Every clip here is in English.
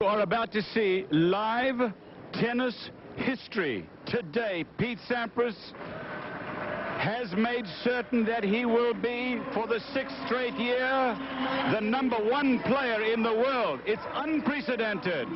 You are about to see live tennis history. Today, Pete Sampras has made certain that he will be, for the 6th straight year, the #1 player in the world. It's unprecedented.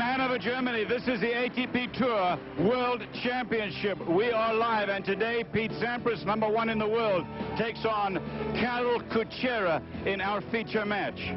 Hanover, Germany. This is the ATP Tour World Championship. We are live, and today Pete Sampras, #1 in the world, takes on Karol Kucera in our feature match.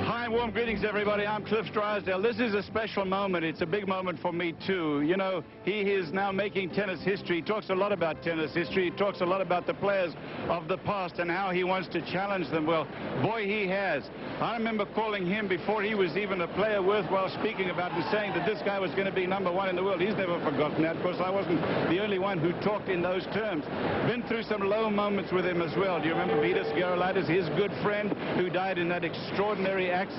Hi, warm greetings, everybody. I'm Cliff Drysdale. This is a special moment. It's a big moment for me, too. You know, he is now making tennis history. He talks a lot about tennis history. He talks a lot about the players of the past and how he wants to challenge them. Well, boy, he has. I remember calling him before he was even a player worthwhile speaking about and saying that this guy was going to be #1 in the world. He's never forgotten that. Of course, I wasn't the only one who talked in those terms. Been through some low moments with him as well. Do you remember Vidas Gerulaitis, his good friend, who died in that extraordinary accident?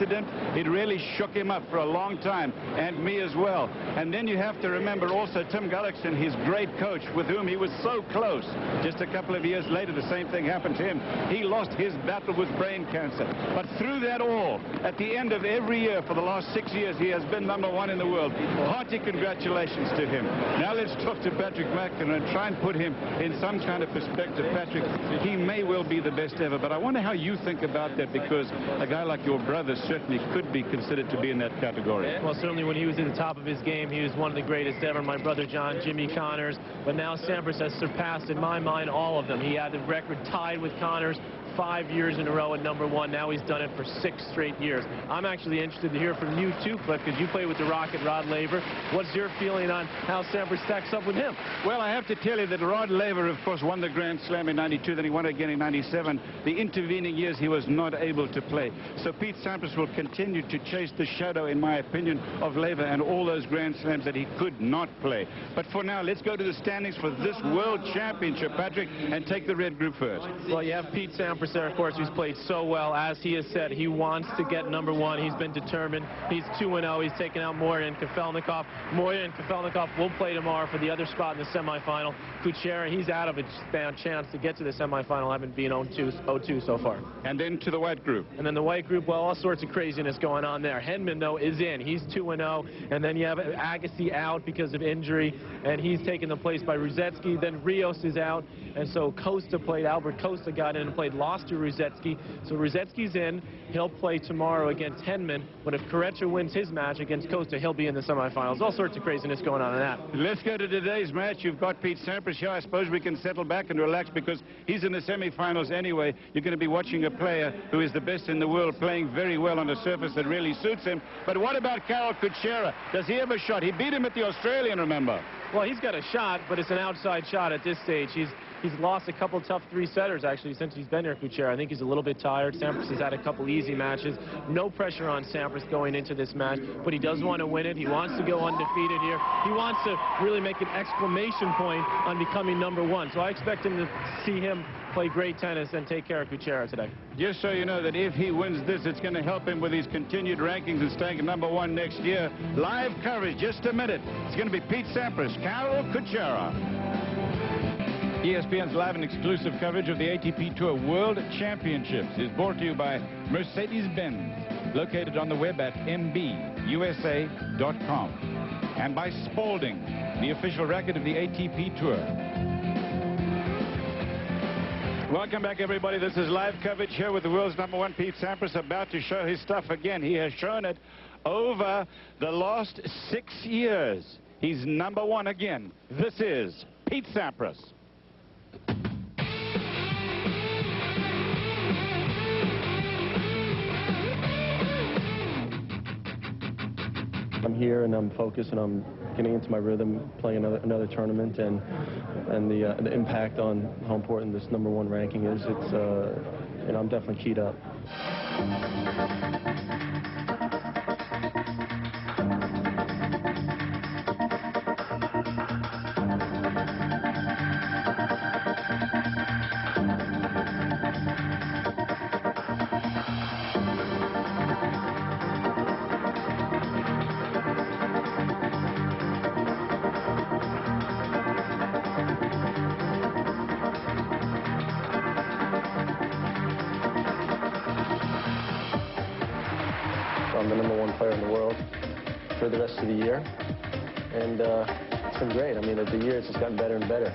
It really shook him up for a long time, and me as well. And then you have to remember also Tim Gullickson, his great coach, with whom he was so close. Just a couple of years later, the same thing happened to him. He lost his battle with brain cancer. But through that all, at the end of every year for the last 6 years, he has been #1 in the world. Hearty congratulations to him. Now let's talk to Patrick McEnroe and try and put him in some kind of perspective. Patrick, he may well be the best ever, but I wonder how you think about that, because a guy like your brother certainly could be considered to be in that category. Well, certainly when he was at the top of his game, he was one of the greatest ever. My brother John, Jimmy Connors. But now Sampras has surpassed, in my mind, all of them. He had the record tied with Connors 5 years in a row at #1. Now he's done it for 6 straight years. I'm actually interested to hear from you too, Cliff, because you play with the Rocket, Rod Laver. What's your feeling on how Sampras stacks up with him? Well, I have to tell you that Rod Laver, of course, won the Grand Slam in '92, then he won again in '97. The intervening years he was not able to play. So Pete Sampras will continue to chase the shadow, in my opinion, of Laver and all those Grand Slams that he could not play. But for now, let's go to the standings for this World Championship, Patrick, and take the red group first. Well, you have Pete Sampras there, of course, who's played so well. As he has said, he wants to get #1. He's been determined. He's 2-0. He's taken out Moya and Kafelnikov. Moya and Kafelnikov will play tomorrow for the other spot in the semifinal. Kucera, he's out of a chance to get to the semifinal, having been 0-2 so far. And then to the white group. And then the white group, well, all sorts of craziness going on there. Henman, though, is in. He's 2-0. And then you have Agassi out because of injury, and he's taken the place by Ruzetsky. Then Rios is out, and so Costa played. Albert Costa got in and played, lost to Ruzetsky. So Ruzetsky's in. He'll play tomorrow against Henman. But if Kucera wins his match against Costa, he'll be in the semifinals. All sorts of craziness going on in that. Let's go to today's match. You've got Pete Sampras here. I suppose we can settle back and relax because he's in the semifinals anyway. You're going to be watching a player who is the best in the world, playing very well on a surface that really suits him. But what about Karol Kucera? Does he have a shot? He beat him at the Australian, remember? Well, he's got a shot, but it's an outside shot at this stage. He's lost a couple tough 3-setters, actually, since he's been here, Kucera. I think he's a little bit tired. Sampras has had a couple easy matches. No pressure on Sampras going into this match, but he does want to win it. He wants to go undefeated here. He wants to really make an exclamation point on becoming #1. So I expect him to see him play great tennis and take care of Kucera today. Just so you know that if he wins this, it's going to help him with his continued rankings and staying at #1 next year. Live coverage, just a minute. It's going to be Pete Sampras, Karol Kucera. ESPN's live and exclusive coverage of the ATP Tour World Championships is brought to you by Mercedes-Benz. located on the web at mbusa.com. And by Spalding, the official racket of the ATP Tour. Welcome back, everybody. This is live coverage here with the world's #1, Pete Sampras, about to show his stuff again. He has shown it over the last 6 years. He's #1 again. This is Pete Sampras. I'm here and I'm focused and I'm getting into my rhythm, playing another tournament, and the impact on how important this #1 ranking is. It's I'm definitely keyed up. I'm the #1 player in the world for the rest of the year, and it's been great. I mean, the year has just gotten better and better.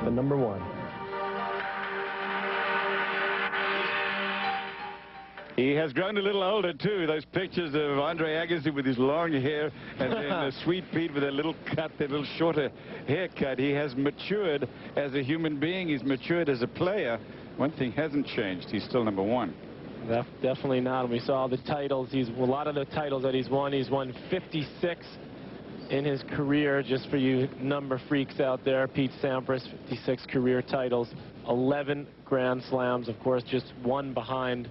The #1. He has grown a little older, too. Those pictures of Andre Agassi with his long hair and then Sweet Pete with that little cut, that little shorter haircut. He has matured as a human being. He's matured as a player. One thing hasn't changed. He's still #1. Definitely not. We saw the titles. A lot of the titles that he's won. He's won 56 in his career. Just for you number freaks out there, Pete Sampras, 56 career titles, 11 Grand Slams, of course, just one behind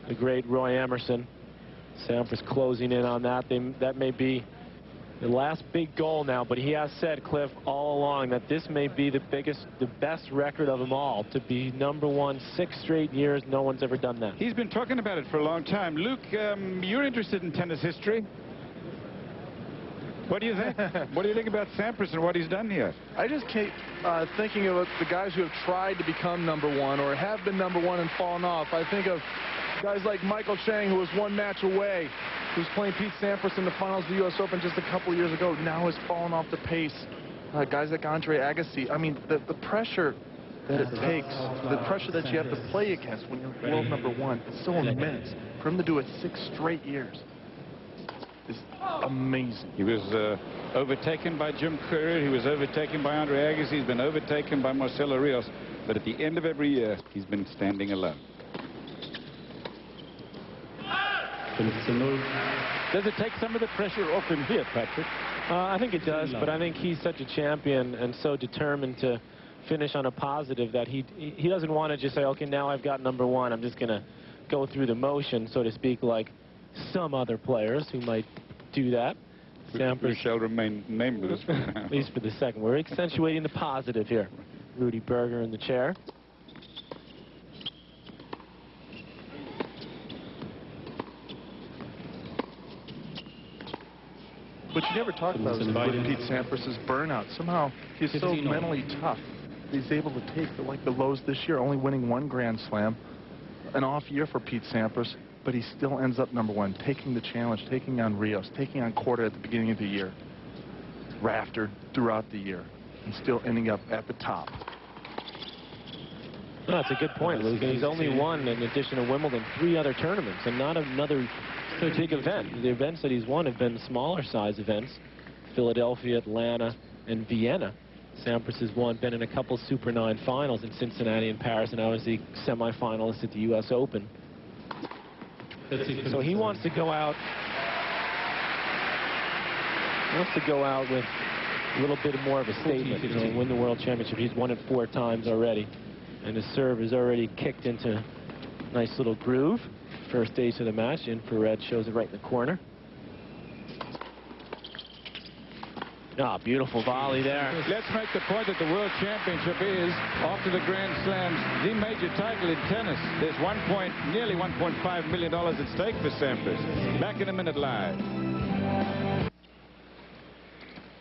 the great Roy Emerson. Sampras closing in on that. That may be the last big goal now, but he has said, Cliff, all along that this may be the best record of them all, to be #1 6 straight years. No one's ever done that. He's been talking about it for a long time. Luke, you're interested in tennis history. What do you think? What do you think about Sampras and what he's done here? I just keep thinking of the guys who have tried to become #1 or have been #1 and fallen off. I think of guys like Michael Chang, who was 1 match away, who's playing Pete Sampras in the finals of the U.S. Open just a couple years ago, now has fallen off the pace. Guys like Andre Agassi. I mean, the pressure that it takes, the pressure that you have to play against when you're world #1, it's so immense. For him to do it 6 straight years is amazing. He was overtaken by Jim Courier. He was overtaken by Andre Agassi. He's been overtaken by Marcelo Rios. But at the end of every year, he's been standing alone. Does it take some of the pressure off him here, Patrick? I think it does, but I think he's such a champion and so determined to finish on a positive that he doesn't want to just say, okay, now I've got #1. I'm just going to go through the motion, so to speak, like some other players who might do that. Sampras. We shall remain nameless for now. At least for the second. We're accentuating the positive here. Rudy Berger in the chair. What you never talk about is Pete Sampras' burnout. Somehow he's so mentally tough. He's able to take the lows this year, only winning 1 Grand Slam. An off year for Pete Sampras, but he still ends up #1, taking the challenge, taking on Rios, taking on Kucera at the beginning of the year, Rafter throughout the year, and still ending up at the top. No, that's a good point, Luke. He's only won, in addition to Wimbledon, 3 other tournaments, and not another big event. The events that he's won have been smaller size events: Philadelphia, Atlanta, and Vienna. Sampras has been in a couple Super 9 finals in Cincinnati and Paris, and now is the semifinalist at the U.S. Open. So he wants to go out. With a little bit more of a statement, win the World Championship. He's won it 4 times already, and his serve is already kicked into a nice little groove. First stage of the match. Infrared shows it right in the corner. Ah, beautiful volley there. Let's make the point that the World Championship is, after the Grand Slams, the major title in tennis. There's nearly $1.5 million at stake for Sampras. Back in a minute live.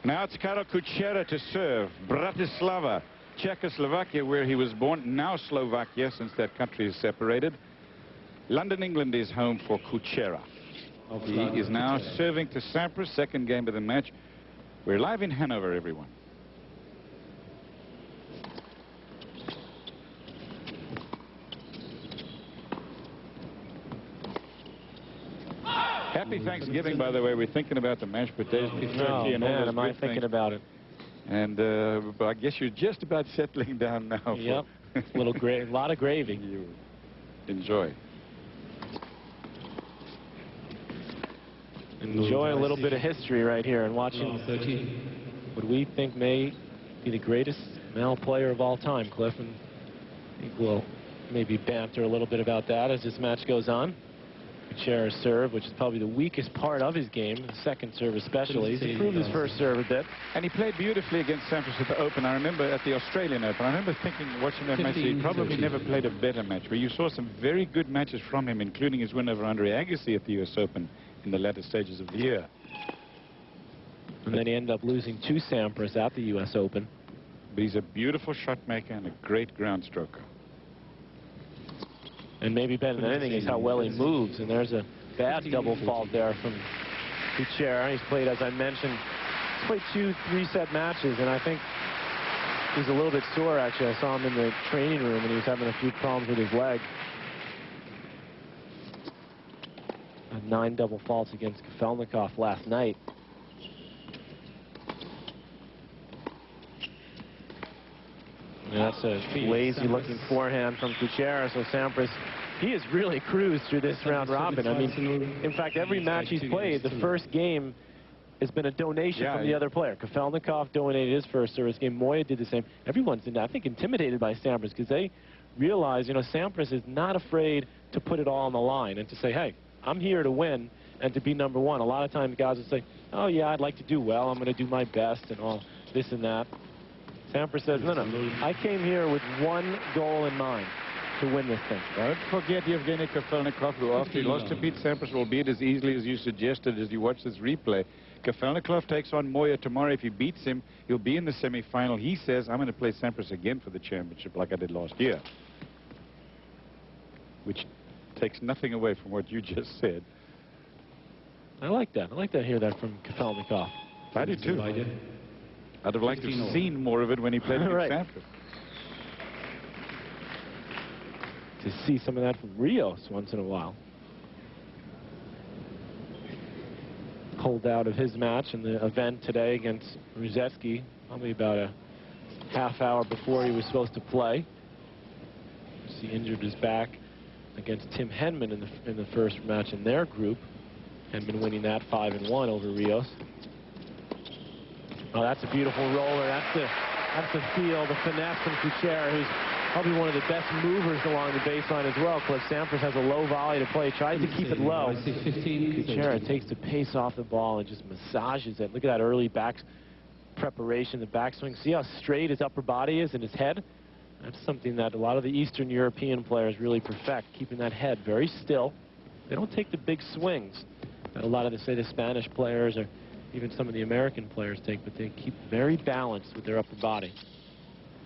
Now it's Karol Kucera to serve. Bratislava, Czechoslovakia, where he was born. Now Slovakia, since that country is separated. London, England is home for Kucera. He is now serving to Sampras, second game of the match. We're live in Hanover, everyone. Happy Thanksgiving, by the way. We're thinking about the mashed potatoes, beef turkey, and all those am I good thinking things. about it? And I guess you're just about settling down now. Yep. A lot of gravy. You enjoy. Enjoy a little bit of history right here and watching what we think may be the greatest male player of all time, Cliff. And I think we'll maybe banter a little bit about that as this match goes on. Kucera's serve, which is probably the weakest part of his game, the second serve especially. He's improved his first serve a bit. And he played beautifully against Sampras at the Open. I remember at the Australian Open, I remember thinking, watching that match, he probably never played a better match. But you saw some very good matches from him, including his win over Andre Agassi at the U.S. Open in the latter stages of the year. And then he ended up losing to Sampras at the U.S. Open. But he's a beautiful shot maker and a great ground stroker. And maybe better than anything is how well he moves. And there's a bad double fault there from Kucera. He's played, as I mentioned, he's played 2 3-set matches, and I think he's a little bit sore, actually. I saw him in the training room, and he was having a few problems with his leg. 9 double faults against Kafelnikov last night. And that's a lazy-looking forehand from Kucera. So Sampras, he has really cruised through this round robin. I mean, in fact, every match he's played, the first game has been a donation from the other player. Kafelnikov donated his first service game. Moya did the same. Everyone's, I think, intimidated by Sampras because they realize, Sampras is not afraid to put it all on the line and to say, hey, I'm here to win and to be #1. A lot of times guys will say, oh, yeah, I'd like to do well. I'm going to do my best and all this and that. Sampras says, no, I came here with one goal in mind, to win this thing. Don't forget Evgeny Kafelnikov, who after he lost to Pete Sampras, will beat as easily as you suggested as you watch this replay. Kafelnikov takes on Moya tomorrow. If he beats him, he'll be in the semifinal. He says, I'm going to play Sampras again for the championship like I did last year. Which takes nothing away from what you just said. I like that. I like to hear that from Kafelnikov. I do too. I'd have liked to have seen more of it when he played against Sampras. To see some of that from Rios once in a while. Pulled out of his match in the event today against Ruzetski, probably about a half hour before he was supposed to play. He injured his back against Tim Henman in the first match in their group. Henman winning that 5-1 over Rios. Oh, that's a beautiful roller. That's the feel, the finesse from Kucera, who's probably one of the best movers along the baseline as well. Cliff, Sampras has a low volley to play, tries to keep it low. Kucera takes the pace off the ball and just massages it. Look at that early back preparation, the backswing. See how straight his upper body is and his head? That's something that a lot of the Eastern European players really perfect, keeping that head very still. They don't take the big swings that a lot of the Spanish players or even some of the American players take, but they keep very balanced with their upper body.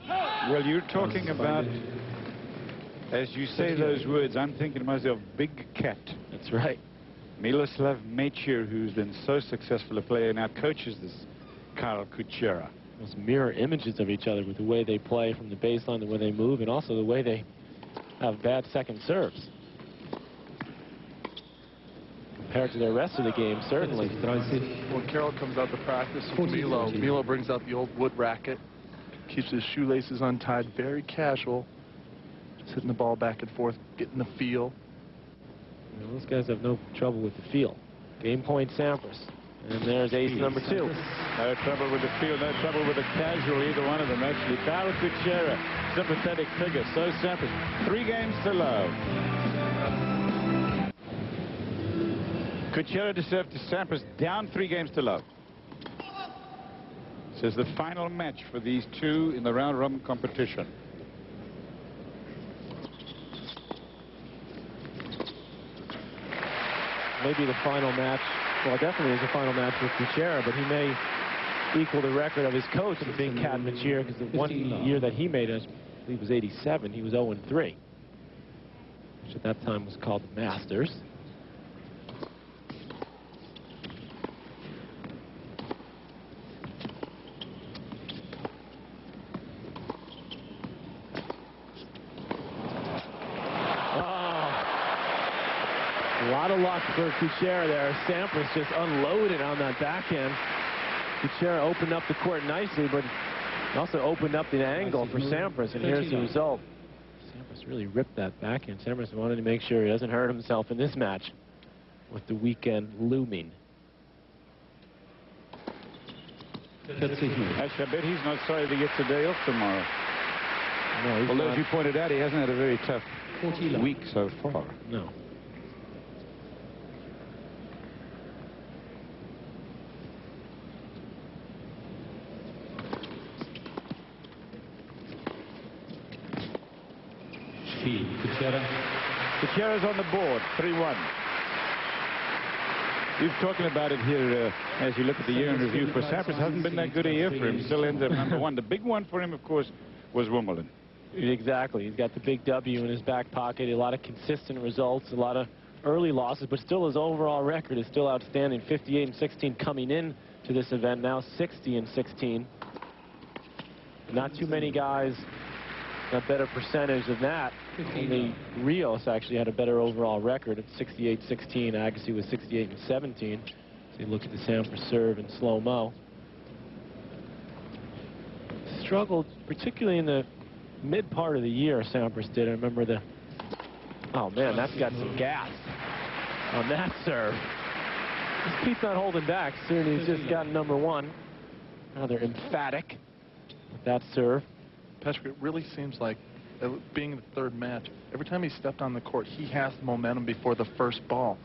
Well, you're talking about, as you say those words, I'm thinking to myself, big cat. That's right. Miloslav Mečer, who's been so successful a player, now coaches this Karol Kucera. Those mirror images of each other with the way they play from the baseline, the way they move, and also the way they have bad second serves. Compared to the rest of the game, certainly. When Karol comes out to practice with Milo brings out the old wood racket, keeps his shoelaces untied, very casual, just hitting the ball back and forth, getting the feel. You know, those guys have no trouble with the feel. Game point, Sampras. And there's ace number 2. No trouble with the feel, no trouble with the casual, either one of them, actually. Karol Kucera, sympathetic figure. So Sampras, 3 games to love. Kucera to serve to Sampras, down 3 games to love. This is the final match for these two in the round-robin competition. Maybe the final match, well, definitely is the final match with Kucera, but he may equal the record of his coach in being Cat Mečer, because the one year that he made, I believe, was 87. He was 0-3, which at that time was called the Masters. A lot of luck for Kucera there. Sampras just unloaded on that backhand. Kucera opened up the court nicely, but also opened up the angle for Sampras, and here's the result. Sampras really ripped that backhand. Sampras wanted to make sure he doesn't hurt himself in this match with the weekend looming. Actually, I bet he's not sorry that he gets a day off tomorrow. No, although, as you pointed out, he hasn't had a very tough week so far. No. Kucera's on the board, 3-1. You're talking about it here as you look at the year in review for Sampras. Hasn't been that good a year for him. Still ends up number 1. The big one for him, of course, was Wimbledon. Exactly. He's got the big W in his back pocket. A lot of consistent results, a lot of early losses, but still his overall record is still outstanding. 58-16 coming in to this event. Now 60-16. Not too many guys a better percentage than that. Only Rios actually had a better overall record at 68-16. Agassi was 68-17. So you look at the Sampras serve in slow-mo. Struggled, particularly in the mid part of the year, Sampras did. I remember the... Oh, man, that's got some gas on that serve. He's not holding back. Soon he's just got number 1. Rather emphatic with that serve. Patrick, it really seems like, being in the 3rd match, every time he stepped on the court, he has the momentum before the first ball.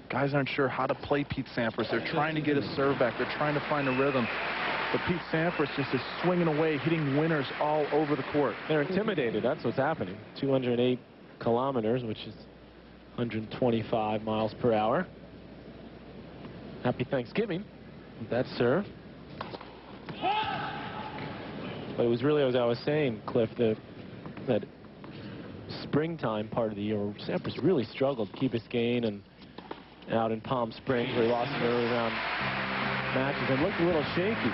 Guys aren't sure how to play Pete Sampras. They're trying to get his serve back. They're trying to find a rhythm. But Pete Sampras just is swinging away, hitting winners all over the court. They're intimidated. That's what's happening. 208 kilometers, which is 125 miles per hour. Happy Thanksgiving with that serve. But it was really, as I was saying, Cliff, that springtime part of the year where Sampras really struggled to keep his gain, and out in Palm Springs where he lost some early round matches and looked a little shaky.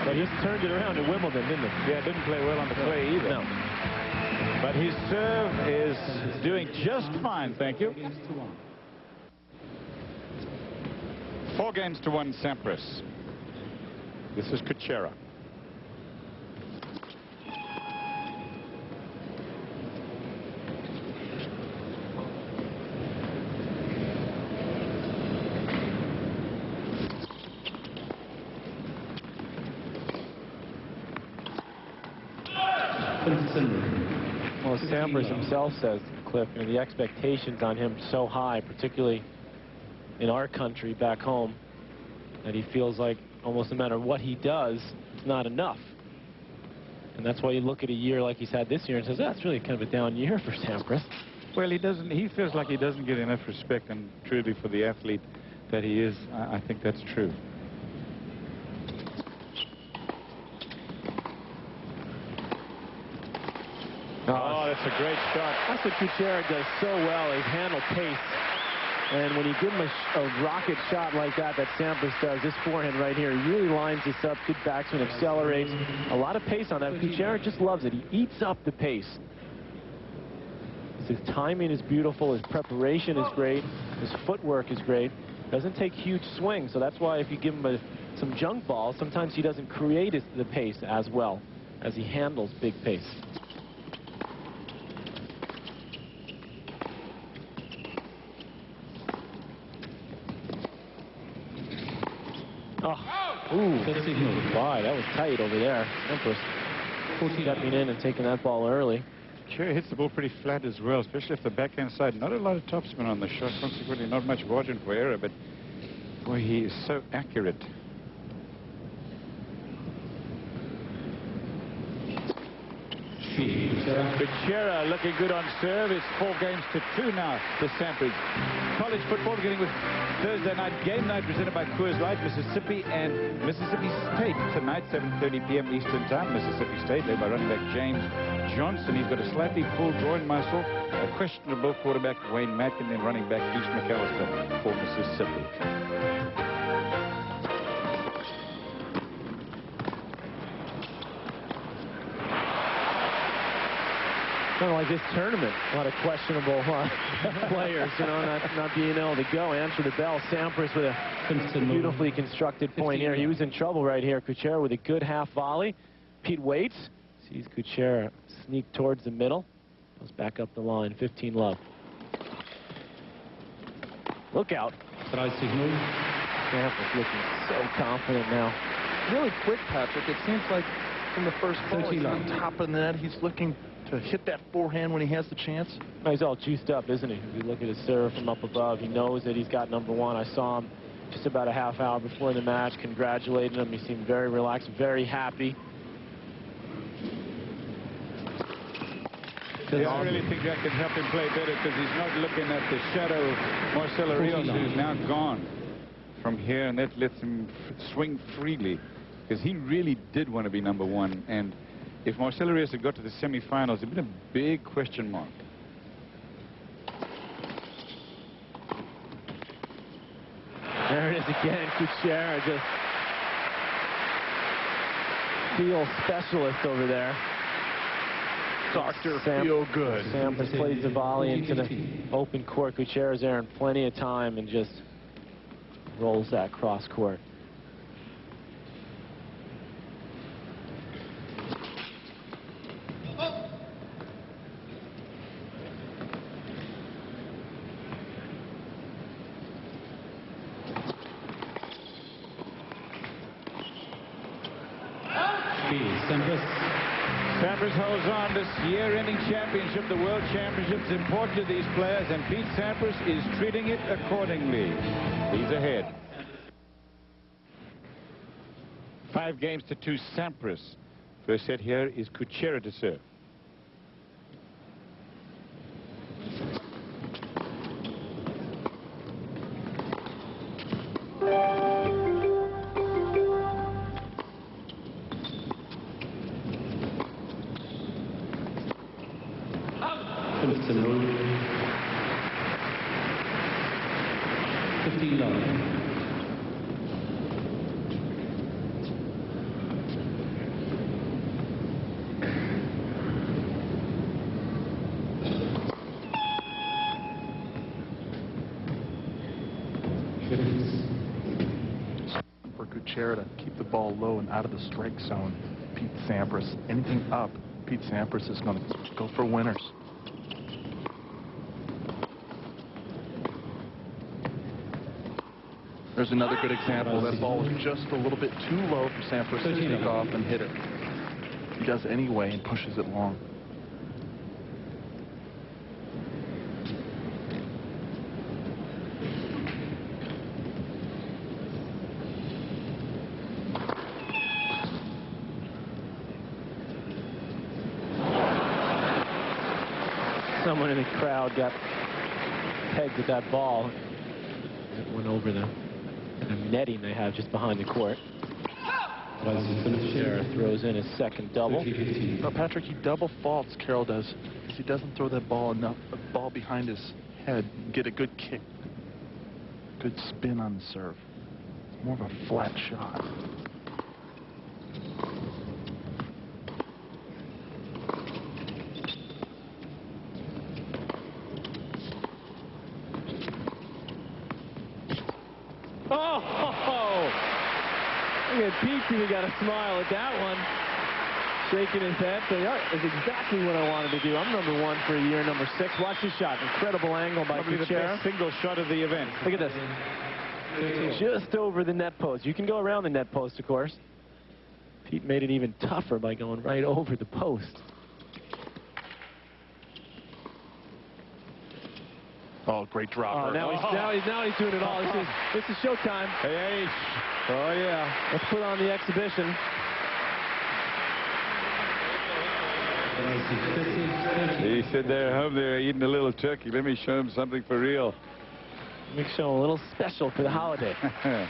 But he turned it around at Wimbledon, didn't he? Yeah, didn't play well on the clay either. No. But his serve is doing just fine, thank you. 4-1 Sampras. This is Kucera. Well, Sampras himself says, Cliff, you know, the expectations on him so high, particularly in our country back home, that he feels like almost no matter what he does, it's not enough. And that's why you look at a year like he's had this year and says, that's really kind of a down year for Sampras. Well, he feels like he doesn't get enough respect, and truly for the athlete that he is, I think that's true. Oh, that's a great shot. That's what Kucera does so well, is handle pace. And when you give him a rocket shot like that Sampras does, this forehand right here, he really lines this up. Good backswing, accelerates. A lot of pace on that. Kucera just loves it. He eats up the pace. His timing is beautiful. His preparation is great. His footwork is great. Doesn't take huge swings, so that's why if you give him some junk balls, sometimes he doesn't create the pace as well as he handles big pace. Oh, ooh, why? That was tight over there. Sampras stepping in and taking that ball early. Kucera hits the ball pretty flat as well, especially off the backhand side. Not a lot of topspin on the shot, consequently not much margin for error, but boy, he is so accurate. Kucera looking good on serve. It's 4 games to 2 now for Sampras. College football beginning with Thursday night game night presented by Coors Light, Mississippi and Mississippi State tonight, 7:30 p.m. Eastern Time. Mississippi State led by running back James Johnson. He's got a slightly pulled groin muscle. A questionable quarterback Wayne Matkin, and running back Deuce McAllister for Mississippi. Kind of like this tournament, a lot of questionable players, you know, not being able to go. Answer the bell. Sampras with a beautifully constructed point here. He was in trouble right here. Kucera with a good half volley. Pete waits, sees Kucera sneak towards the middle. Goes back up the line. 15 love. Look out. Sampras looking so confident now. Really quick, Patrick. It seems like from the first ball, he's on top of the net. He's looking to hit that forehand when he has the chance. He's all juiced up, isn't he? If you look at his serve from up above, he knows that he's got number one. I saw him just about a half hour before the match, congratulating him. He seemed very relaxed, very happy. Yeah, I really think that can help him play better, because he's not looking at the shadow of Marcelo Rios, who's now gone from here, and that lets him swing freely, because he really did want to be number one. And if Marcelo Rios had got to the semifinals, it'd been a big question mark. There it is again. Kucera, just feel specialist over there. Dr. Feel Good. Sampras plays the volley into the open court. Kucera's there in plenty of time and just rolls that cross court. Sampras holds on this year-ending championship, the World Championship's important to these players, and Pete Sampras is treating it accordingly. He's ahead. 5 games to 2, Sampras. First set here is Kucera to serve. For Kucera to keep the ball low and out of the strike zone, Pete Sampras, anything up, Pete Sampras is going to go for winners. There's another good example. That ball was just a little bit too low for Sampras to take off and hit it. He does anyway and pushes it long. Someone in the crowd got pegged at that ball. That went over the netting they have just behind the court. Kucera throws in his second double. No, Patrick, he double faults, Karol does. Because he doesn't throw that ball enough, a ball behind his head, get a good kick, good spin on the serve. It's more of a flat shot. Look at Pete, he got a smile at that one. Shaking his head. So yeah, that's exactly what I wanted to do. I'm number 1 for a year, number 6. Watch this shot. Incredible angle by Probably the Kucera. best single shot of the event. Look at this. Just over the net post. You can go around the net post, of course. Pete made it even tougher by going right over the post. Oh, great dropper. Oh, now he's doing it all. This is showtime. Hey. Oh, yeah. Let's put on the exhibition. He said they're home there eating a little turkey. Let me show him something for real. Make sure a little special for the holiday. A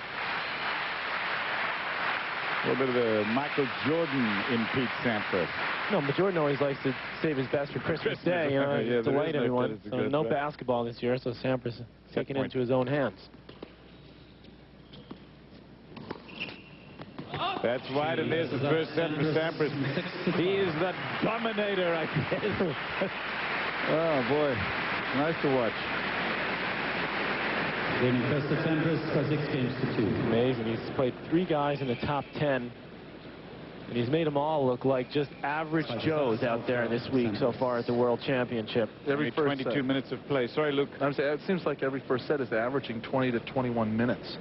little bit of a Michael Jordan in Pete Sampras. No, but Jordan always likes to save his best for Christmas Day, you know, yeah, delight everyone. Good, So no basketball this year, so Sampras is taking it into his own hands. That's right, and there's the first set for Sampras. He is the dominator, I guess. Oh, boy. Nice to watch. Winning first of Sampras for 6 games to 2. Amazing. He's played 3 guys in the top 10, and he's made them all look like just average Joes out there this week so far at the World Championship. Every first 22 set. minutes of play. Sorry, Luke. I'm saying, it seems like every first set is averaging 20 to 21 minutes.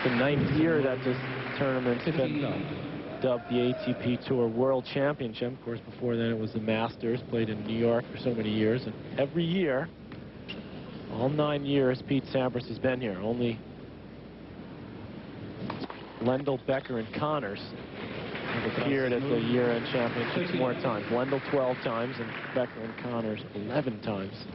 The 9th year that this tournament's been dubbed the ATP Tour World Championship. Of course, before then it was the Masters, played in New York for so many years. And every year, all 9 years, Pete Sampras has been here. Only Lendl, Becker, and Connors have appeared at the year-end championships more times. Lendl 12 times and Becker and Connors 11 times.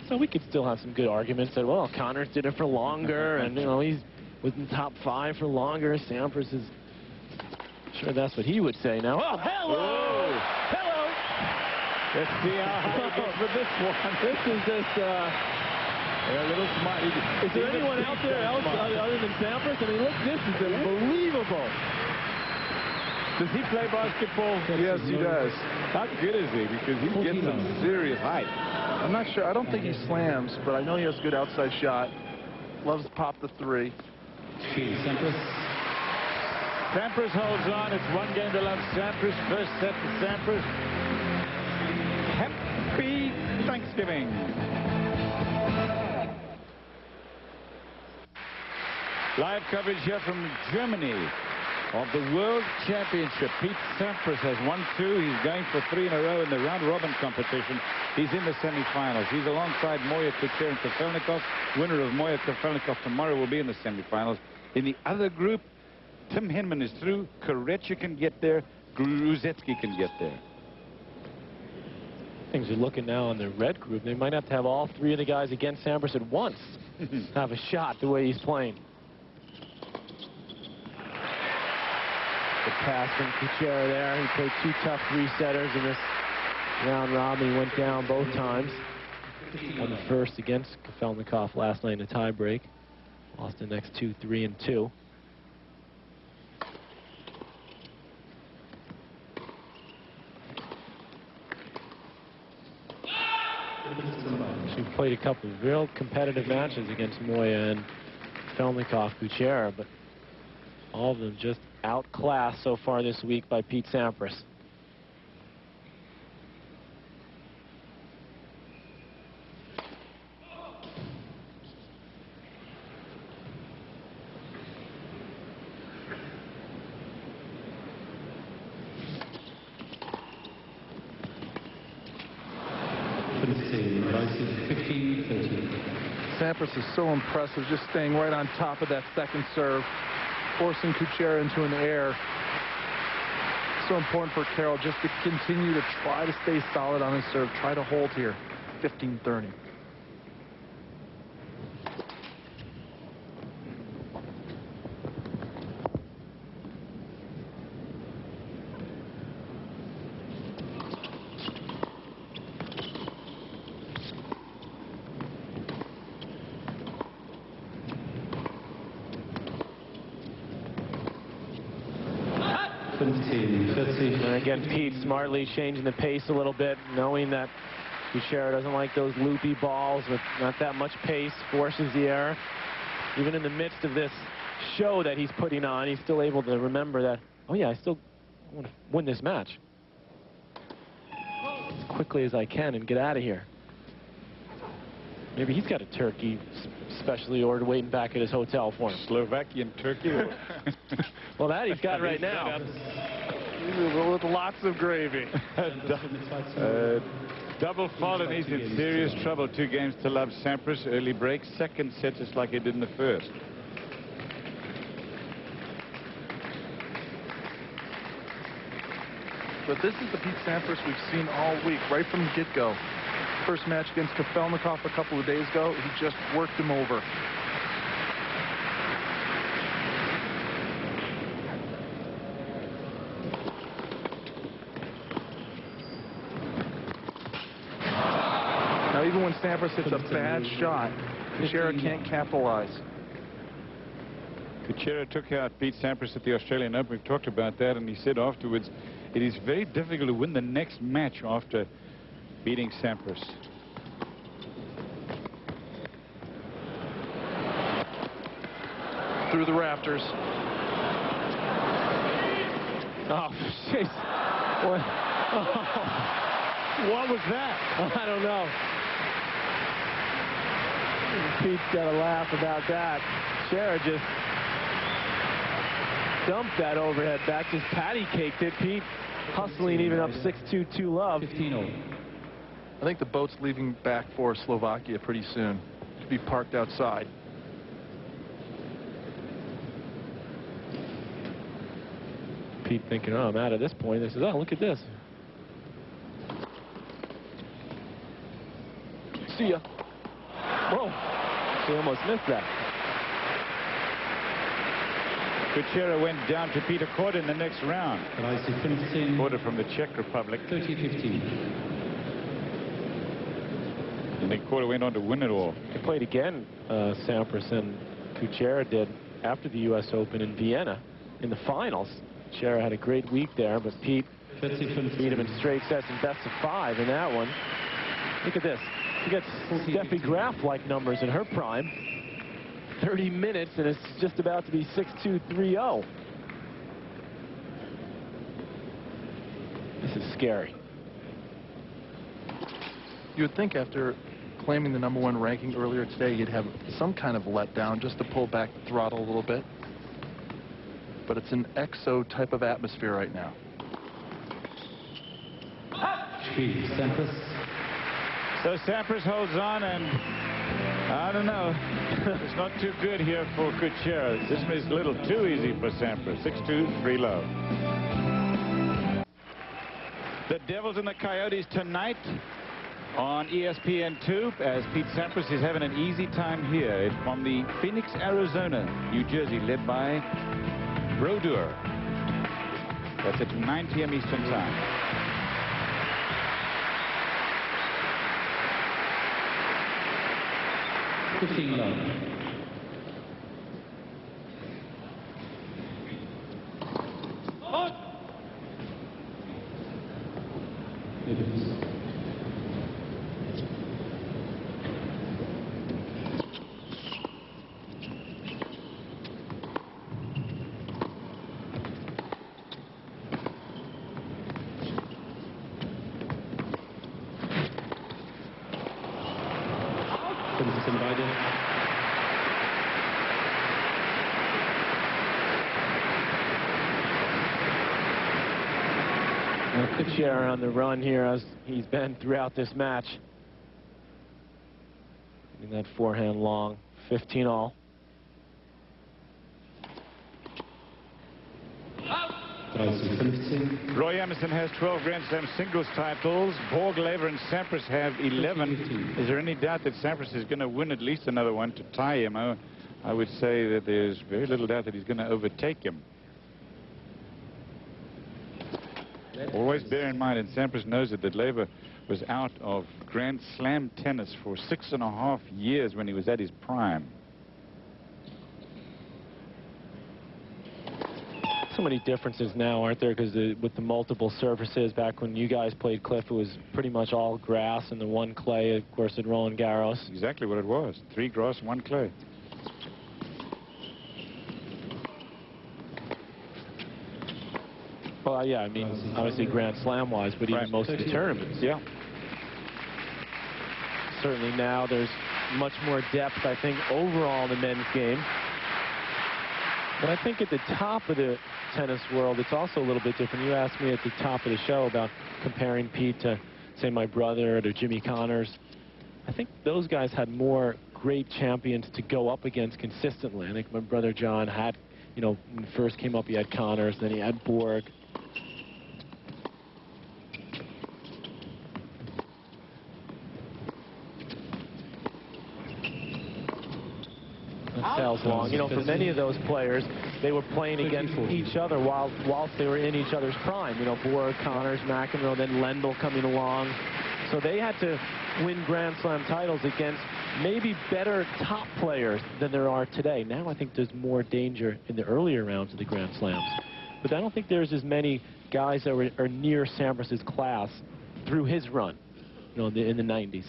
So we could still have some good arguments that, well, Connors did it for longer, and, you know, he's was in top 5 for longer. Sampras is, sure that's what he would say now. Oh, hello! Whoa. Hello! Let's see how high he gets with this one. This is just, a little smart. Is there anyone out there else other than Sampras? I mean, look, this is unbelievable. Does he play basketball? Yes, he does. How good is he? Because he gets some serious height. I'm not sure. I don't think he slams, but I know he has a good outside shot. Loves to pop the 3. Sampras. Sampras holds on. It's 1 game to love. Sampras. First set to Sampras. Happy Thanksgiving. Live coverage here from Germany of the World Championship. Pete Sampras has won 2. He's going for 3 in a row in the round-robin competition. He's in the semifinals. He's alongside Moya, Kucera, and Kafelnikov. Winner of Moya, Kafelnikov tomorrow will be in the semifinals. In the other group, Tim Henman is through. Kucera can get there. Gruzetsky can get there. Things are looking now on the red group. They might have to have all 3 of the guys against Sampras at once. Have a shot the way he's playing. The pass from Kucera there. He played 2 tough 3-setters in this round robin. He went down both times. Won the first against Kafelnikov last night in a tiebreak. Lost the next 2, 3, and 2. She played a couple of real competitive matches against Moya and Kafelnikov, Kucera, but all of them just outclassed so far this week by Pete Sampras. 15, 30. Sampras is so impressive, just staying right on top of that second serve, forcing Kucera into an air. So important for Karol just to continue to try to stay solid on his serve, try to hold here. 15-30. And again, Pete smartly changing the pace a little bit, knowing that Kucera doesn't like those loopy balls with not that much pace, forces the error. Even in the midst of this show that he's putting on, he's still able to remember that, oh yeah, I still want to win this match as quickly as I can and get out of here. Maybe he's got a turkey specially ordered waiting back at his hotel for him. Slovakian turkey. Well, that he's got right now. With lots of gravy. Double fault, and he's in serious trouble. 2 games to love. Sampras early break, second set just like he did in the first. But this is the Pete Sampras we've seen all week, right from the get-go. First match against Kafelnikov a couple of days ago, he just worked him over. Now, even when Sampras hits a bad shot, Kucera can't capitalize. Kucera took out Pete Sampras at the Australian Open. We've talked about that, and he said afterwards, it is very difficult to win the next match after beating Sampras. Through the rafters. Oh, jeez. What? Oh. What was that? I don't know. Pete's got to laugh about that. Kucera just dumped that overhead back, just patty caked it. Pete hustling even up 6-2, 2 love. 15-0. I think the boat's leaving back for Slovakia pretty soon. Could be parked outside. Pete thinking, oh, I'm out at this point. They says, oh, look at this. See ya. Whoa. He almost missed that. Kucera went down to Peter Korda in the next round. 15, Korda from the Czech Republic. 30-15. And then Korda went on to win it all. They played again, Sampras and Kucera did after the U.S. Open in Vienna in the finals. Kucera had a great week there, but Pete beat him in straight sets and best of 5 in that one. Look at this. He got Steffi Graf-like numbers in her prime. 30 minutes, and it's just about to be 6-2, 3-0. This is scary. You would think after claiming the #1 ranking earlier today, you'd have some kind of letdown just to pull back the throttle a little bit. But it's an EXO type of atmosphere right now. 3, Sampras. So Sampras holds on, and I don't know. It's not too good here for Kucera. This is a little too easy for Sampras. 6-2, 3 love. The Devils and the Coyotes tonight on ESPN2 as Pete Sampras is having an easy time here. It's from the Phoenix, Arizona, New Jersey, led by Brodeur. That's at 9 p.m. Eastern Time. Kucera on the run here as he's been throughout this match. Getting that forehand long. 15 all. Roy Emerson has 12 Grand Slam singles titles. Borg, Laver, and Sampras have 11. Is there any doubt that Sampras is going to win at least another one to tie him? I would say that there's very little doubt that he's going to overtake him. Always bear in mind, and Sampras knows it, that Laver was out of Grand Slam tennis for 6.5 years when he was at his prime. So many differences now, aren't there? Because with the multiple surfaces, back when you guys played, Cliff, it was pretty much all grass and the one clay, of course, at Roland Garros. Exactly what it was. 3 grass, 1 clay. Well, yeah, I mean, obviously Grand Slam-wise, but even most of the tournaments. Yeah. Certainly now there's much more depth, I think, overall in the men's game. But I think at the top of the tennis world, it's also a little bit different. You asked me at the top of the show about comparing Pete to, say, my brother or to Jimmy Connors. I think those guys had more great champions to go up against consistently. I think my brother John had, you know, when he first came up, he had Connors, then he had Borg. Sails long. You know, for many of those players, they were playing against each other whilst they were in each other's prime. You know, Borg, Connors, McEnroe, then Lendl coming along. So they had to win Grand Slam titles against maybe better top players than there are today. Now I think there's more danger in the earlier rounds of the Grand Slams. But I don't think there's as many guys that are near Sampras' class through his run, you know, in the 90s.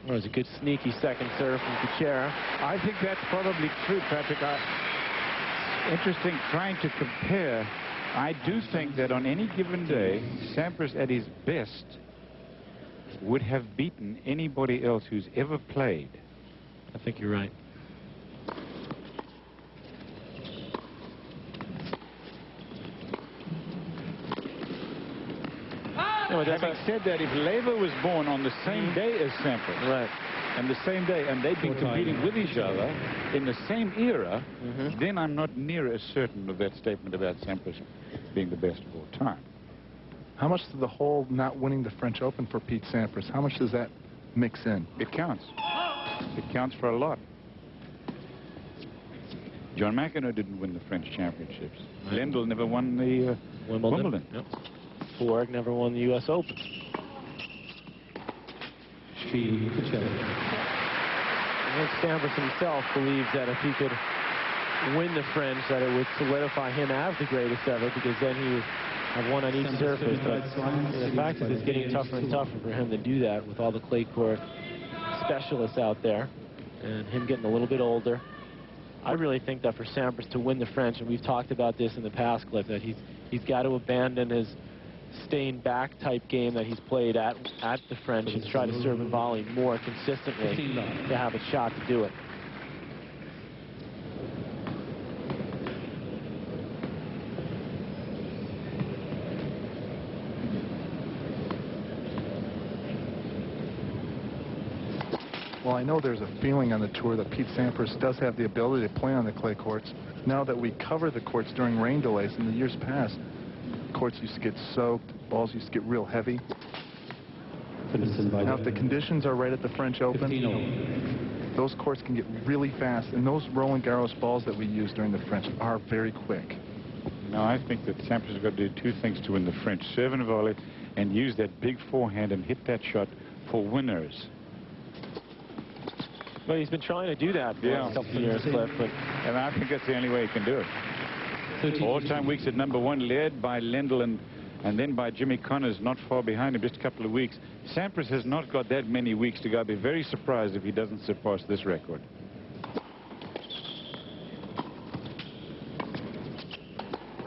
Well, it was a good sneaky second serve from Kucera. I think that's probably true, Patrick. Interesting trying to compare. I do think that on any given day, Sampras at his best would have beaten anybody else who's ever played. I think you're right. Having said that, if Laver was born on the same day as Sampras, right, and the same day, and they'd been competing with each other in the same era, then I'm not near as certain of that statement about Sampras being the best of all time. How much does the whole not winning the French Open for Pete Sampras, how much does that mix in? It counts. It counts for a lot. John McEnroe didn't win the French championships. Lendl never won the Wimbledon. Yep. Borg never won the U.S. Open. I think Sampras himself believes that if he could win the French, that it would solidify him as the greatest ever, because then he would have one on each surface. But the fact is, it's getting tougher and tougher for him to do that with all the clay court specialists out there, and him getting a little bit older. I really think that for Sampras to win the French, and we've talked about this in the past, Cliff, that he's got to abandon his staying back type game that he's played at the French and try to serve and volley more consistently to have a shot to do it. Well, I know there's a feeling on the tour that Pete Sampras does have the ability to play on the clay courts. Now that we cover the courts during rain delays in the years past, courts used to get soaked, balls used to get real heavy. Now, if the conditions are right at the French Open, those courts can get really fast, and those Roland Garros balls that we use during the French are very quick. No, I think that Sampras has got to do 2 things to win the French: serve and volley, and use that big forehand and hit that shot for winners. Well, he's been trying to do that for a couple of years, Cliff. And I think that's the only way he can do it. All-time weeks at #1, led by Lendl and then by Jimmy Connors, not far behind him, just a couple of weeks. Sampras has not got that many weeks to go. I'd be very surprised if he doesn't surpass this record.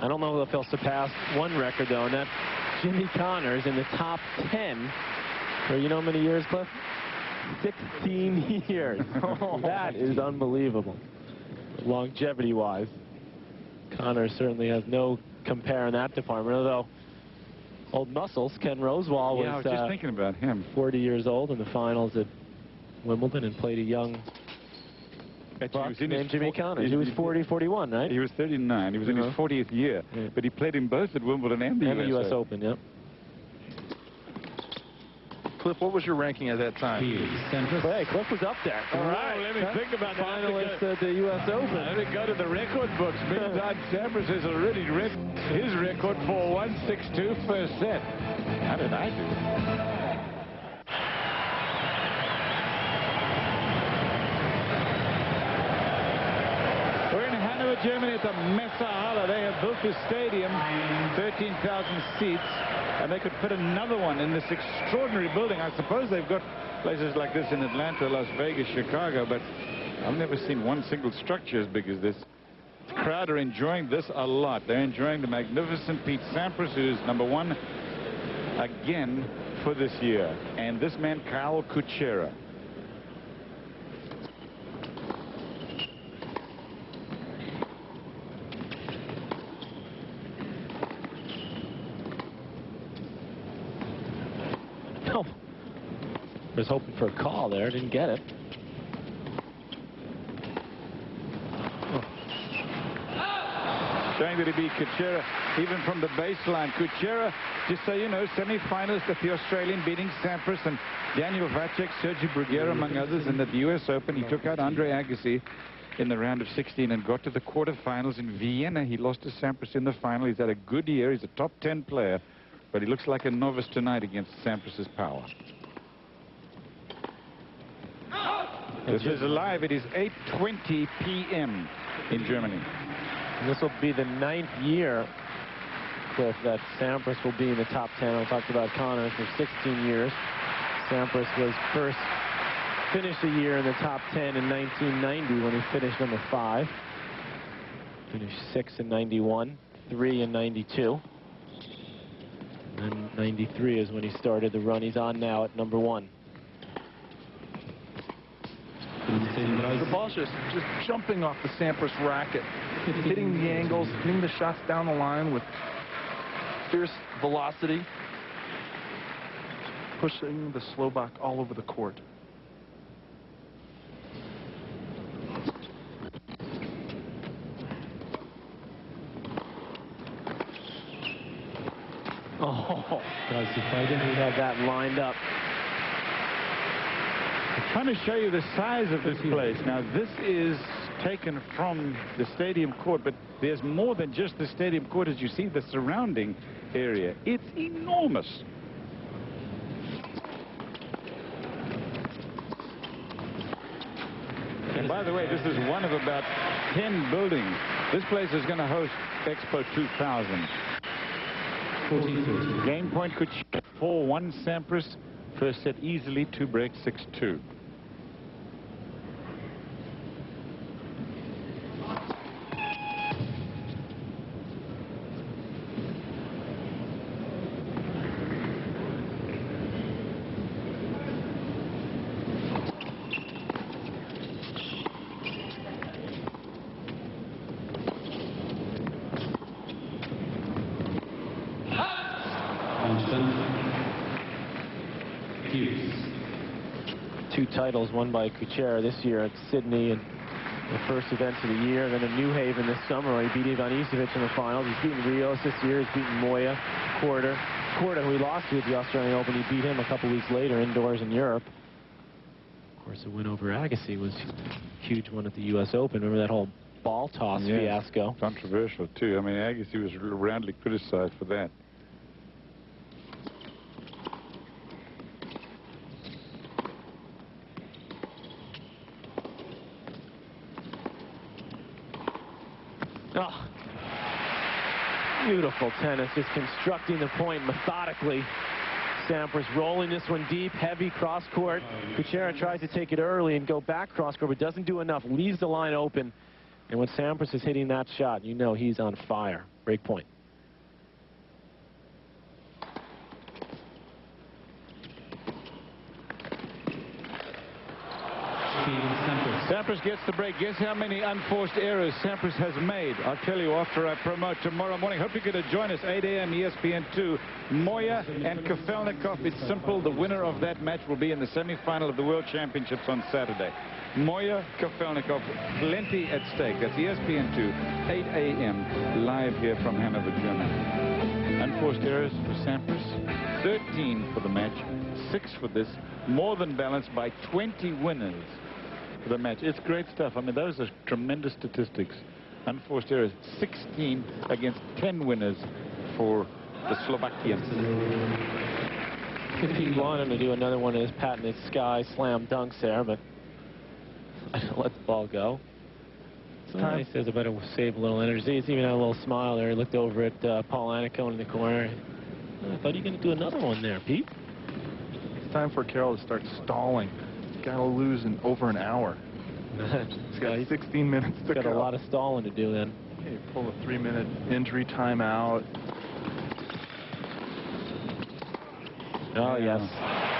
I don't know if he'll surpass one record, though, and that's Jimmy Connors in the top 10 for, you know how many years, Cliff? 16 years. That is unbelievable, longevity-wise. Connors certainly has no compare in that department, although old muscles, Ken Rosewall was I was just thinking about him. 40 years old in the finals at Wimbledon and played a young buck named Jimmy Connors. He was 41, right? He was 39. He was in his 40th year. Yeah. But he played in both at Wimbledon and the US Open, yep. Cliff, what was your ranking at that time? Sampras. Hey, Cliff was up there. All right, let me think about that. Finalist at the US Open. Let me go to the record books. Meantime, Sampras has already his record for 162 first set. How did I do? We're in Hanover, Germany at the Messerhalle. They have built this stadium, 13,000 seats, and they could put another one in this extraordinary building. I suppose they've got places like this in Atlanta, Las Vegas, Chicago, but I've never seen one single structure as big as this. The crowd are enjoying this a lot. They're enjoying the magnificent Pete Sampras, who's #1 again for this year. And this man, Karol Kucera. Oh, was hoping for a call there, didn't get it. Showing that he beat Kucera even from the baseline. Kucera, just so you know, semi-finalist at the Australian, beating Sampras and Daniel Vacek, Sergio Bruguera, among others. And at the US Open, he took out Andre Agassi in the round of 16 and got to the quarterfinals in Vienna. He lost to Sampras in the final. He's had a good year. He's a top 10 player, but he looks like a novice tonight against Sampras's power. This is live. It is 8:20 p.m. in Germany. And this will be the 9th year, Cliff, that Sampras will be in the top 10. I talked about Connors for 16 years. Sampras was first finished a year in the top 10 in 1990 when he finished #5. Finished 6 in 91, 3 in 92. And then 93 is when he started the run he's on now at #1. The ball's just jumping off the Sampras racket, hitting the angles, hitting the shots down the line with fierce velocity, pushing the Slovak all over the court. Oh, we have that lined up. I'm trying to show you the size of this place. Now, this is taken from the stadium court, but there's more than just the stadium court. As you see, the surrounding area, it's enormous. And by the way, this is one of about 10 buildings. This place is going to host Expo 2000. 40-30. Game point could 4-1 Sampras. First set easily, 2 break, 6-2. Two titles won by Kucera this year at Sydney and the first events of the year. Then in New Haven this summer, he beat Ivan Isevic in the finals. He's beaten Rios this year. He's beaten Moya, Korda, who he lost to at the Australian Open. He beat him a couple weeks later indoors in Europe. Of course, the win over Agassi was a huge one at the US Open. Remember that whole ball toss fiasco? Controversial, too. I mean, Agassi was roundly criticized for that. Oh, beautiful tennis, just constructing the point methodically. Sampras rolling this one deep, heavy cross court. Kucera tries to take it early and go back cross court, but doesn't do enough, leaves the line open. And when Sampras is hitting that shot, you know he's on fire. Break point. Sampras. Sampras gets the break. Guess how many unforced errors Sampras has made? I'll tell you after I promote tomorrow morning. Hope you could join us, 8 a.m. ESPN2. Moya and Kafelnikov. It's simple. The winner of that match will be in the semi-final of the World Championships on Saturday. Moya, Kafelnikov, plenty at stake. That's ESPN2, 8 a.m. live here from Hanover, Germany. Unforced errors for Sampras, 13 for the match, 6 for this, more than balanced by 20 winners for the match. It's great stuff. I mean, those are tremendous statistics. Unforced errors, 16 against 10 winners for the Slovakians. 15 wanted to do another one of his patented sky slam dunks there, but I don't let the ball go. So he says I better save a little energy. He's even had a little smile there. He looked over at Paul Anacone in the corner. I thought you were going to do another one there, Pete. It's time for Karol to start stalling. He's got to lose in over an hour. He's got 16 minutes to go. Got a lot of stalling to do then. Okay, pull a 3-minute injury timeout. Oh, yes.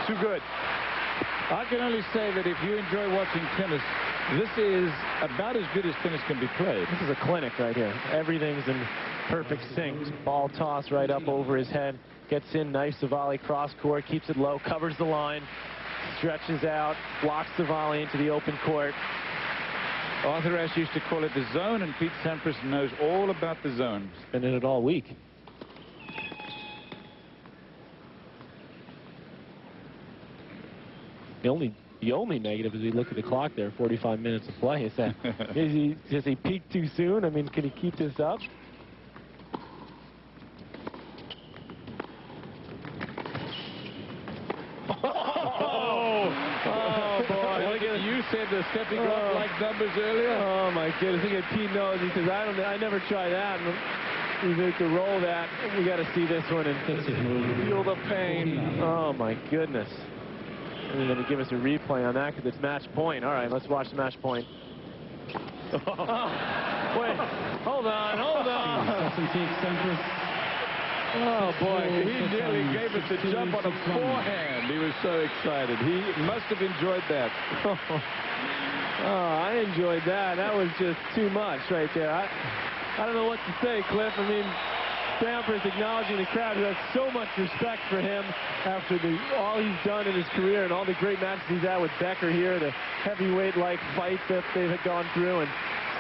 Too good. I can only say that if you enjoy watching tennis, this is about as good as tennis can be played. This is a clinic right here. Everything's in perfect sync. Ball toss right up over his head. Gets in, knifes the volley cross court, keeps it low, covers the line, stretches out, blocks the volley into the open court. Arthur Ashe used to call it the zone, and Pete Sampras knows all about the zone. Been in it all week. The only negative is we look at the clock there, 45 minutes of play. Is that does he peak too soon? I mean, can he keep this up? You said the stepping off like numbers earlier. Oh my goodness! Look at Pete knows. He says, I never try that. And you need to roll that. We got to see this one and feel the pain. Oh my goodness! They're going to give us a replay on that because it's match point. All right, let's watch the match point. Wait, hold on. Oh, boy, he nearly gave us a jump on a forehand. He was so excited. He must have enjoyed that. Oh, I enjoyed that. That was just too much right there. I don't know what to say, Cliff. I mean, Sampras acknowledging the crowd who has so much respect for him after all he's done in his career and all the great matches he's had with Becker here, the heavyweight-like fights that they've gone through. And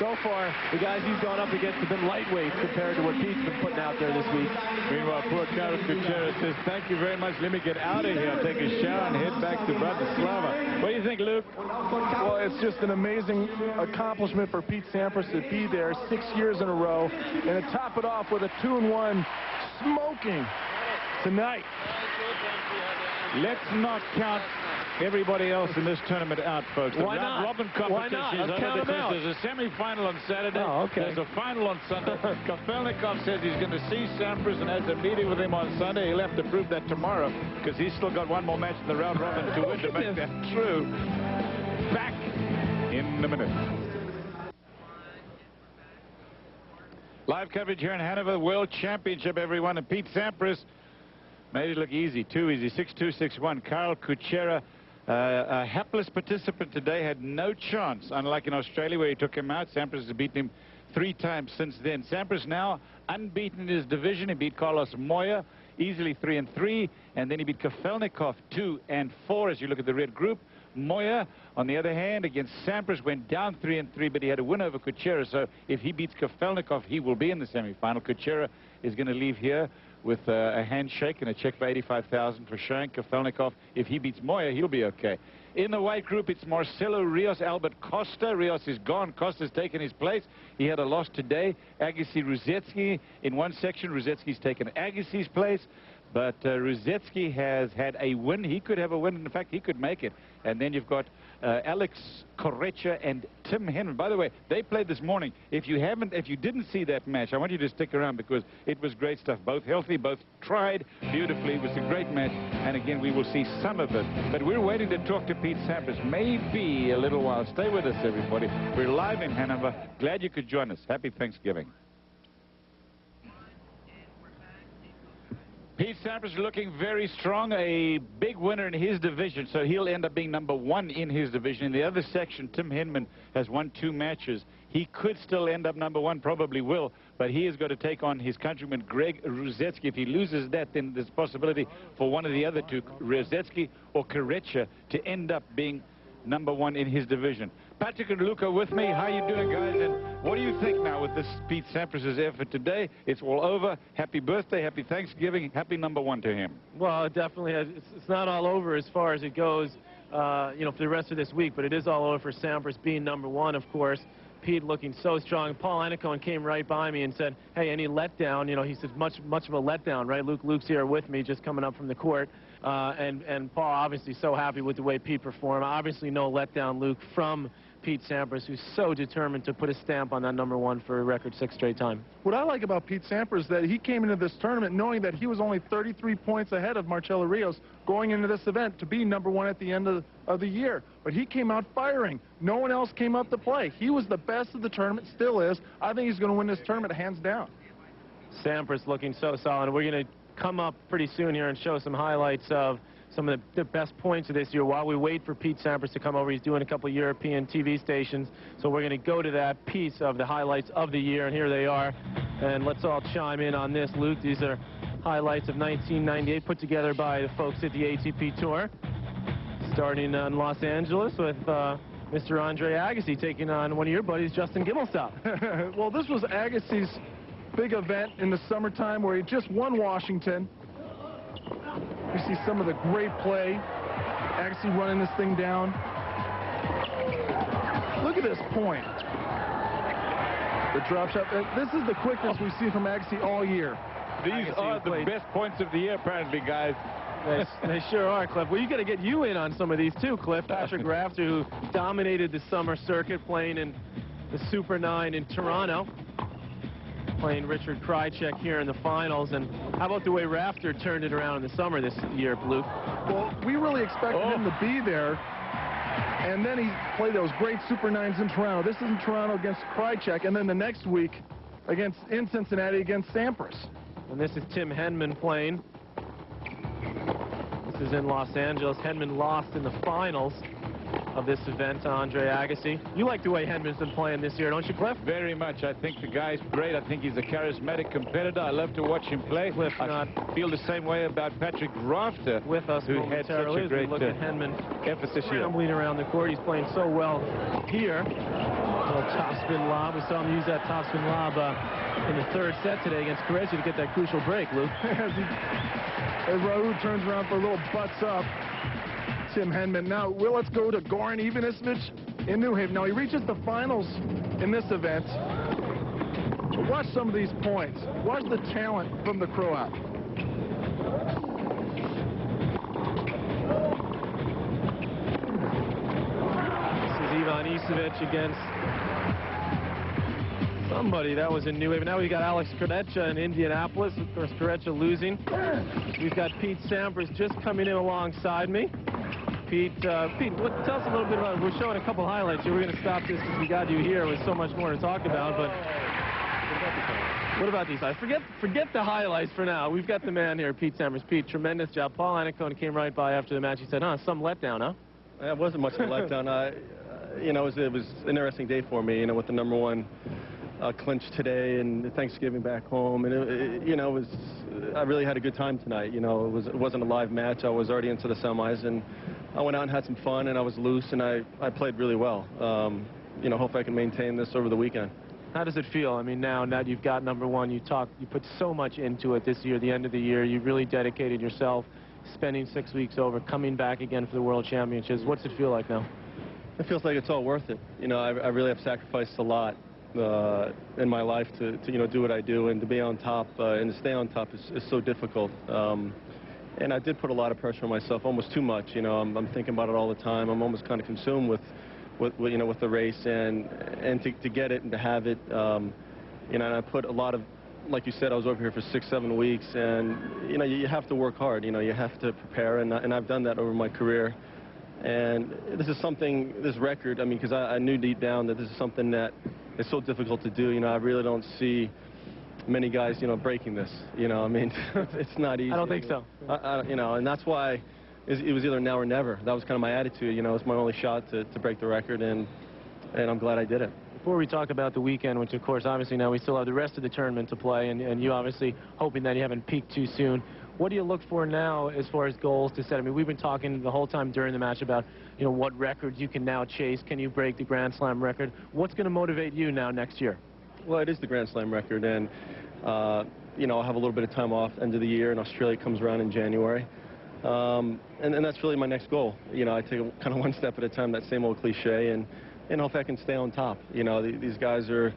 so far, the guys he's gone up against have been lightweights compared to what Pete's been putting out there this week. Meanwhile, poor Karol Kucera says, thank you very much. Let me get out of here, take a shower, and head back to Bratislava. What do you think, Luke? Well, it's just an amazing accomplishment for Pete Sampras to be there 6 years in a row and to top it off with a 2-1 smoking tonight. Let's not count everybody else in this tournament out, folks. Why not? Robin Why not? competition is Let's count over them out. There's a semi-final on Saturday. Oh, okay. There's a final on Sunday. Kafelnikov says he's going to see Sampras and has a meeting with him on Sunday. He'll have to prove that tomorrow because he's still got one more match in the round robin to win to make that true. Back in a minute. Live coverage here in Hanover, World Championship, everyone. And Pete Sampras made it look easy, too easy. 6-2, 6-1. Karol Kucera, a hapless participant today, had no chance, unlike in Australia where he took him out. Sampras has beaten him 3 times since then. Sampras now unbeaten in his division. He beat Carlos Moya easily 3-3, and then he beat Kafelnikov 2-4 as you look at the red group. Moya, on the other hand, against Sampras, went down 3-3, but he had a win over Kucera, so if he beats Kafelnikov, he will be in the semi-final. Kucera is going to leave here with a handshake and a check for $85,000 for showing Kafelnikov. If he beats Moya, he'll be okay. In the white group, it's Marcelo Rios, Albert Costa. Rios is gone. Costa's taken his place. He had a loss today. Agassi, Ruzetsky. In one section, Ruzetsky's taken Agassi's place. But Ruzetsky has had a win. He could have a win. In fact, he could make it. And then you've got Alex Kucera and Tim Henman. By the way, they played this morning. If you didn't see that match, I want you to stick around because it was great stuff. Both healthy, both tried beautifully. It was a great match. And again, we will see some of it. But we're waiting to talk to Pete Sampras. Maybe a little while. Stay with us, everybody. We're live in Hanover. Glad you could join us. Happy Thanksgiving. Pete Sampras looking very strong, a big winner in his division, so he'll end up being #1 in his division. In the other section, Tim Henman has won 2 matches. He could still end up #1, probably will, but he is going to take on his countryman Greg Rusedski. If he loses that, then there's a possibility for one of the other two, Rusedski or Kucera, to end up being #1 in his division. Patrick and Luca with me. How you doing, guys? And what do you think now with this Pete Sampras' effort today? It's all over. Happy birthday, happy Thanksgiving, happy #1 to him. Well, it definitely has. It's not all over as far as it goes, you know, for the rest of this week, but it is all over for Sampras being #1, of course. Pete looking so strong. Paul Anacone came right by me and said, hey, any letdown? You know, he said, much of a letdown, right? Luke's here with me, just coming up from the court. And Paul obviously so happy with the way Pete performed. Obviously no letdown, Luke, from Pete Sampras, who's so determined to put a stamp on that #1 for a record 6th straight time. What I like about Pete Sampras is that he came into this tournament knowing that he was only 33 points ahead of Marcelo Rios going into this event to be #1 at the end of the year. But he came out firing. No one else came up to play. He was the best of the tournament, still is. I think he's going to win this tournament hands down. Sampras looking so solid. We're going to come up pretty soon here and show some highlights of some of the best points of this year while we wait for Pete Sampras to come over. He's doing a couple of European TV stations, so we're going to go to that piece of the highlights of the year, and here they are. And let's all chime in on this, Luke. These are highlights of 1998 put together by the folks at the ATP Tour, starting in Los Angeles with Mr. Andre Agassi taking on one of your buddies, Justin Gimelstob. Well, this was Agassi's big event in the summertime where he just won Washington. You see some of the great play. Agassi running this thing down. Look at this point. The drop shot. This is the quickness we've seen from Agassi all year. These are the best points of the year, apparently, guys. They sure are, Cliff. Well, you got to get you in on some of these, too, Cliff. Patrick Rafter, who dominated the summer circuit, playing in the Super 9 in Toronto, playing Richard Krajicek here in the finals. And how about the way Rafter turned it around in the summer this year, Luke? Well, we really expected him to be there, and then he played those great Super 9s in Toronto. This is in Toronto against Krajicek, and then the next week in Cincinnati against Sampras. And this is Tim Henman playing. This is in Los Angeles. Henman lost in the finals of this event to Andre Agassi. You like the way Henman's been playing this year, don't you, Cliff? Very much. I think the guy's great. I think he's a charismatic competitor. I love to watch him play. Cliff, I feel the same way about Patrick Rafter, with us, who had such a great look at Henman emphasis here. Scrambling around the court. He's playing so well here. A little topspin lob. We saw him use that topspin lob in the 3rd set today against Kucera to get that crucial break, Luke. As Raul turns around for a little butts up. Tim Henman. Now, let's go to Goran Ivanisevic in New Haven. Now, he reaches the finals in this event. Watch some of these points. Watch the talent from the Croat. This is Ivanisevic against somebody that was in New Haven. Now we've got Alex Kucera in Indianapolis. Of course, Kucera losing. We've got Pete Sampras just coming in alongside me. Pete, tell us a little bit about it. We're showing a couple highlights here. We're going to stop this because we got you here with so much more to talk about. But what about these highlights? Forget the highlights for now. We've got the man here, Pete Sampras. Pete, tremendous job. Paul Anacone came right by after the match. He said, some letdown, huh? It wasn't much of a letdown. You know, it was an interesting day for me, you know, with the #1 clinch today and Thanksgiving back home. And, you know, I really had a good time tonight. You know, it wasn't a live match. I was already into the semis, and I went out and had some fun, and I was loose, and I played really well. You know, hope I can maintain this over the weekend. How does it feel? I mean, now that you've got #1, you put so much into it this year, the end of the year. You really dedicated yourself, spending 6 weeks over, coming back again for the World Championships. What's it feel like now? It feels like it's all worth it. You know, I really have sacrificed a lot in my life to you know, do what I do, and to be on top and to stay on top is so difficult. And I did put a lot of pressure on myself, almost too much. You know, I'm thinking about it all the time. I'm almost kind of consumed with you know, with the race, and to get it and to have it. You know, and I put a lot of, like you said, I was over here for 6-7 weeks, and you know, you have to work hard. You know, you have to prepare, and I've done that over my career. And this is something, this record, I mean, because I knew deep down that this is something that is so difficult to do. You know, I really don't see many guys, you know, breaking this. You know, I mean, it's not easy. I don't think so. You know, and that's why it was either now or never. That was kind of my attitude. You know, it's my only shot to break the record, and I'm glad I did it. Before we talk about the weekend, which of course obviously now we still have the rest of the tournament to play, and you obviously hoping that you haven't peaked too soon, what do you look for now as far as goals to set? I mean, we've been talking the whole time during the match about, you know, what records you can now chase. Can you break the Grand Slam record? What's going to motivate you now next year? Well, it is the Grand Slam record, and you know, I'll have a little bit of time off end of the year, and Australia comes around in January. And that's really my next goal. You know, I take it kind of one step at a time, that same old cliche, and hopefully I can stay on top. You know, these guys are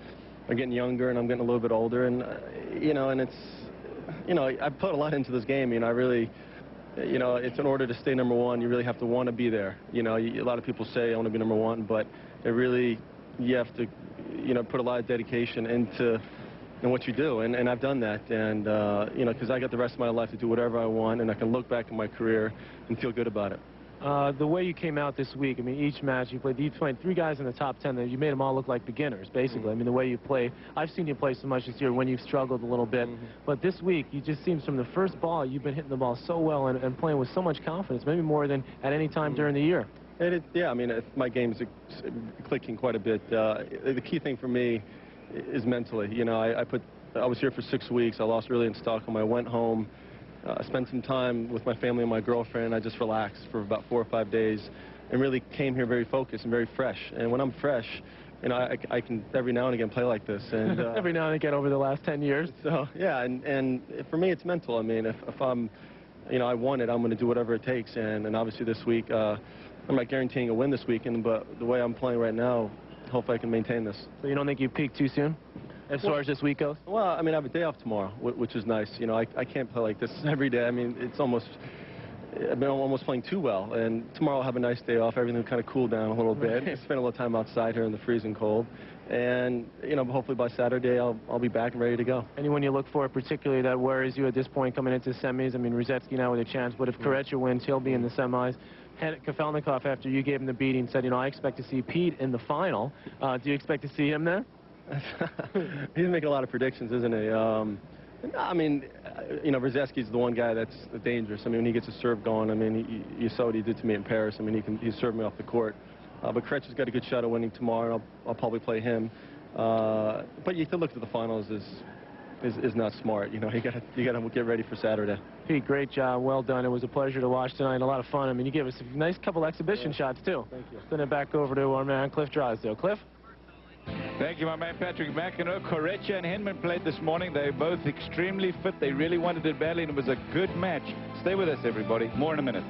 getting younger, and I'm getting a little bit older, and you know, and it's, you know, I put a lot into this game. You know, I really, you know, it's in order to stay number one, you really have to want to be there. You know, a lot of people say I want to be number one, but it really, you have to, you know, put a lot of dedication into what you do, and I've done that, and you know, because I got the rest of my life to do whatever I want, and I can look back at my career and feel good about it. The way you came out this week, I mean, each match you played 3 guys in the top 10. You made them all look like beginners, basically. I mean, the way you play, I've seen you play so much this year when you've struggled a little bit. But this week, you just seems from the first ball, you've been hitting the ball so well and playing with so much confidence, maybe more than at any time during the year. Yeah, I mean, my game's clicking quite a bit. The key thing for me is mentally. You know, I was here for 6 weeks. I lost really in Stockholm. I went home. I spent some time with my family and my girlfriend. I just relaxed for about 4 or 5 days and really came here very focused and very fresh. And when I'm fresh, you know, I can every now and again play like this. And every now and again over the last 10 years. So, yeah, and for me, it's mental. I mean, if I'm, you know, I want it, I'm going to do whatever it takes. And obviously this week, I'm not guaranteeing a win this weekend, but the way I'm playing right now, hopefully I can maintain this. So you don't think you peaked too soon? As far as this week goes? Well, I mean, I have a day off tomorrow, which is nice. You know, I can't play like this every day. I mean, it's almost, I've been almost playing too well. And tomorrow I'll have a nice day off. Everything will kind of cool down a little bit. Spend a little time outside here in the freezing cold. And, you know, hopefully by Saturday I'll be back and ready to go. Anyone you look for particularly that worries you at this point coming into semis? I mean, Ruzetsky now with a chance, but if Kucera wins, he'll be in the semis. Kafelnikov, after you gave him the beating, said, you know, I expect to see Pete in the final. Do you expect to see him there? He's making a lot of predictions, isn't he? I mean, you know, Ruzetsky's the one guy that's dangerous. I mean, when he gets a serve going, I mean, you saw what he did to me in Paris. I mean, he served me off the court. But Kucera's got a good shot at winning tomorrow. I'll probably play him. But you have to look to the finals is not smart. You know, you gotta get ready for Saturday. Pete, great job. Well done. It was a pleasure to watch tonight. A lot of fun. I mean, you gave us a nice couple exhibition shots, too. Thank you. Send it back over to our man, Cliff Drysdale. Cliff? Thank you, my man Patrick McEnroe. Kucera and Hinman played this morning. They're both extremely fit. They really wanted it badly, and it was a good match. Stay with us, everybody. More in a minute.